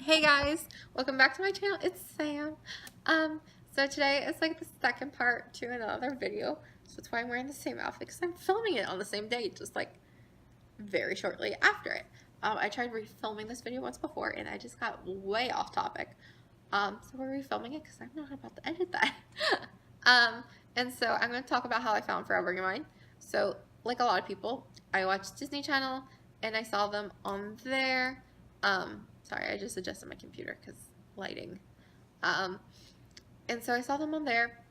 Hey guys, welcome back to my channel. It's Sam. So today is like the second part to another video. So that's why I'm wearing the same outfit because I'm filming it on the same day, just like very shortly after it. I tried refilming this video once before and I just got way off topic. So we're refilming it because I'm not about to edit that. um, and so I'm going to talk about how I found Forever in Your Mind. So like a lot of people, I watched Disney Channel and I saw them on there. Sorry, I just adjusted my computer because lighting. And so I saw them on there.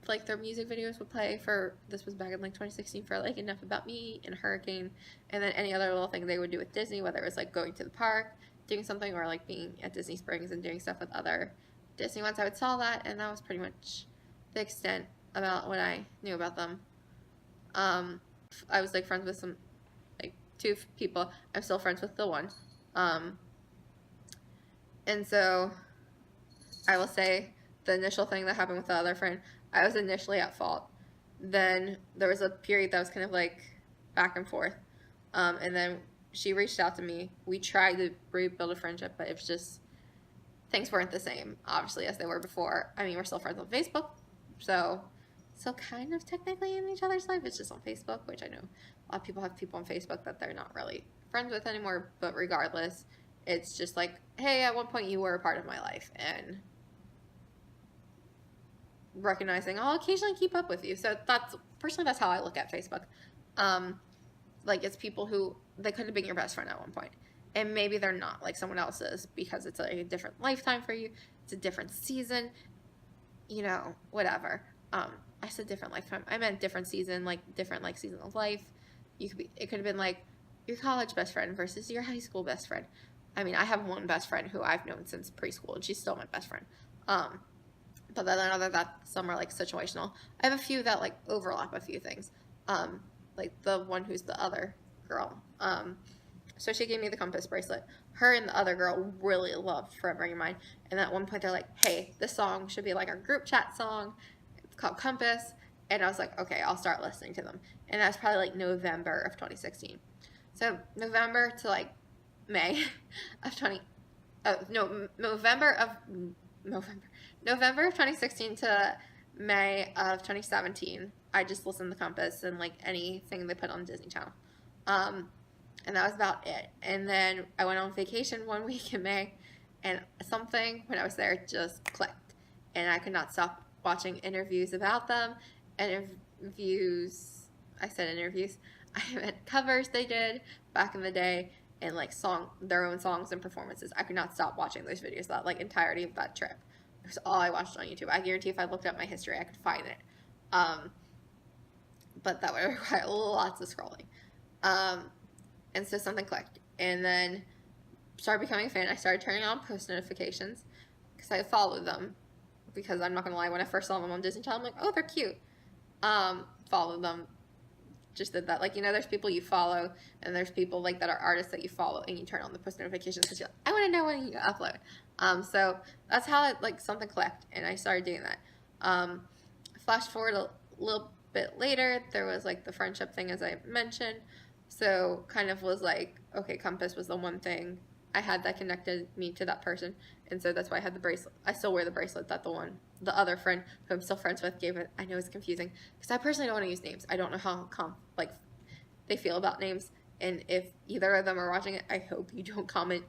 Like their music videos would play for, this was back in like 2016, for like Enough About Me and Hurricane, and then any other little thing they would do with Disney, whether it was like going to the park, doing something, or like being at Disney Springs and doing stuff with other Disney ones. I would saw that, and that was pretty much the extent about what I knew about them. I was like friends with some, like two people. I'm still friends with the one. And so I will say the initial thing that happened with the other friend, I was initially at fault. Then there was a period that was kind of like back and forth. And then she reached out to me. We tried to rebuild a friendship, but it was just, things weren't the same, obviously, as they were before. I mean, we're still friends on Facebook, so kind of technically in each other's life. It's just on Facebook, which I know a lot of people have people on Facebook that they're not really friends with anymore, but regardless, it's just like, hey, at one point you were a part of my life, and recognizing I'll occasionally keep up with you. So that's how I look at Facebook. Like, it's people who, they could have been your best friend at one point, and maybe they're not, like someone else is, because it's like a different lifetime for you, it's a different season, you know, whatever. I said different lifetime, I meant different season, like different like season of life. It could have been like your college best friend versus your high school best friend. I mean, I have one best friend who I've known since preschool, and she's still my best friend. But then other than that, some are like situational. I have a few that like overlap a few things. Like the one who's the other girl. So she gave me the compass bracelet. Her and the other girl really loved Forever in Your Mind. And at one point they're like, hey, this song should be like our group chat song. It's called Compass. And I was like, okay, I'll start listening to them. And that was probably like November of 2016. So November to like May of November of 2016 to May of 2017. I just listened to Compass and like anything they put on Disney Channel. And that was about it. And then I went on vacation one week in May, and something when I was there just clicked. And I could not stop watching interviews about them. I said interviews. I meant covers they did back in the day, and like their own songs and performances. I could not stop watching those videos, that like entirety of that trip. It was all I watched on YouTube. I guarantee if I looked up my history, I could find it. But that would require lots of scrolling. And so something clicked. And then started becoming a fan. I started turning on post notifications because I followed them. Because I'm not going to lie, when I first saw them on Disney Channel, I'm like, oh, they're cute. Followed them. Just did that. Like, you know, there's people you follow, and there's people like that are artists that you follow, and you turn on the post notifications because you're like, I want to know when you upload. So that's how it, like, something clicked, and I started doing that. Flash forward a little bit later, there was like the friendship thing, as I mentioned. So kind of was like, okay, Compass was the one thing I had that connected me to that person, and so that's why I had the bracelet. I still wear the bracelet that the other friend who I'm still friends with gave it. I know it's confusing because I personally don't want to use names. I don't know how like they feel about names, and if either of them are watching it, I hope you don't comment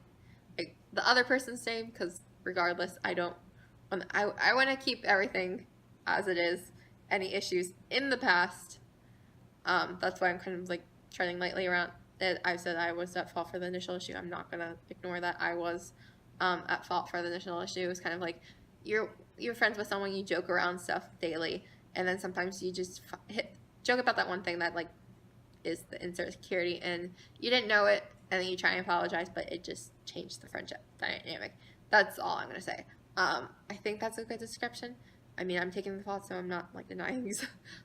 like the other person's name, because regardless, I want to keep everything as it is. Any issues in the past, that's why I'm kind of like treading lightly around it. I said I was at fault for the initial issue. I'm not gonna ignore that. I was at fault for the initial issue. It was kind of like you're friends with someone, you joke around stuff daily, and then sometimes you just joke about that one thing that like is the insecurity, and you didn't know it, and then you try and apologize, but it just changed the friendship dynamic. That's all I'm gonna say. I think that's a good description. I mean, I'm taking the fault, so I'm not like denying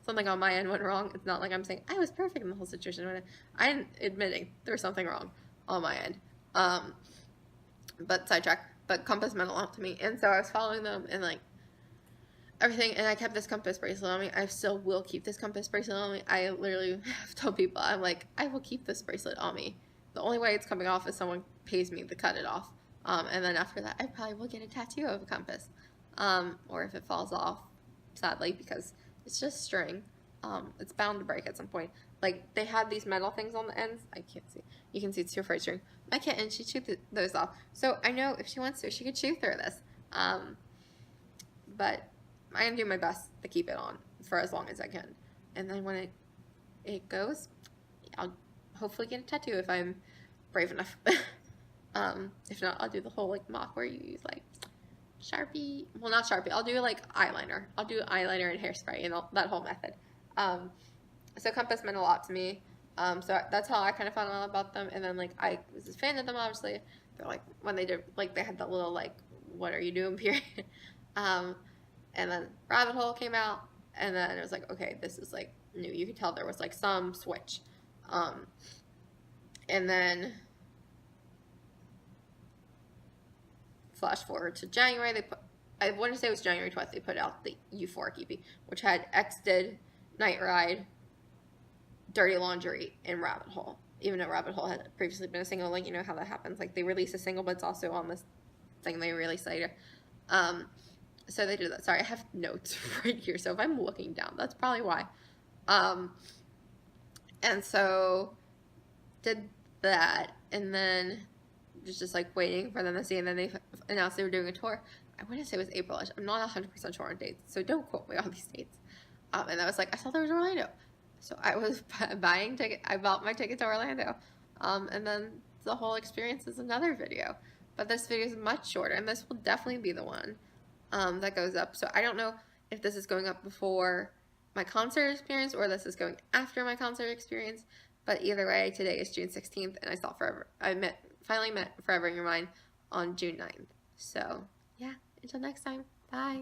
something on my end went wrong. It's not like I'm saying I was perfect in the whole situation. I'm admitting there was something wrong on my end. But sidetrack. But Compass meant a lot to me, and so I was following them and like everything, and I kept this compass bracelet on me. I still will keep this compass bracelet on me. I literally have told people, I'm like, I will keep this bracelet on me. The only way it's coming off is someone pays me to cut it off. And then after that, I probably will get a tattoo of a compass. Or if it falls off, sadly, because it's just string, it's bound to break at some point. Like, they had these metal things on the ends. I can't see. You can see it's 2 freight string. My kitten, she chewed those off. So I know if she wants to, she could chew through this. But I am doing my best to keep it on for as long as I can. And then when it goes, I'll hopefully get a tattoo if I'm brave enough. If not, I'll do the whole, like, mock where you use, like, Sharpie. Well, not Sharpie. I'll do, like, eyeliner. I'll do eyeliner and hairspray and that whole method. So compass meant a lot to me. So that's how I kind of found out about them. And then, like, I was a fan of them, obviously. They're, like, when they did, like, they had that little, like, what are you doing period. And then Rabbit Hole came out. And then it was like, okay, this is, like, new. You could tell there was, like, some switch. And then flash forward to January, I want to say it was January 12th, they put out the Euphoric EP, which had X-Did, Night Ride, Dirty Laundry, and Rabbit Hole. Even though Rabbit Hole had previously been a single, like, you know how that happens. Like, they release a single, but it's also on this thing they release later. So they did that. Sorry, I have notes right here, so if I'm looking down, that's probably why. And so did that, and then just like waiting for them to see, and then they announced they were doing a tour. I want to say it was April-ish. I'm not 100% sure on dates, so don't quote me on these dates. And I was like, I saw there was Orlando, so I was buying ticket. I bought my ticket to Orlando, and then the whole experience is another video. But this video is much shorter, and this will definitely be the one that goes up. So I don't know if this is going up before my concert experience or this is going after my concert experience. But either way, today is June 16th, and I saw Forever. I finally met Forever in Your Mind on June 9th. So, yeah, until next time, bye.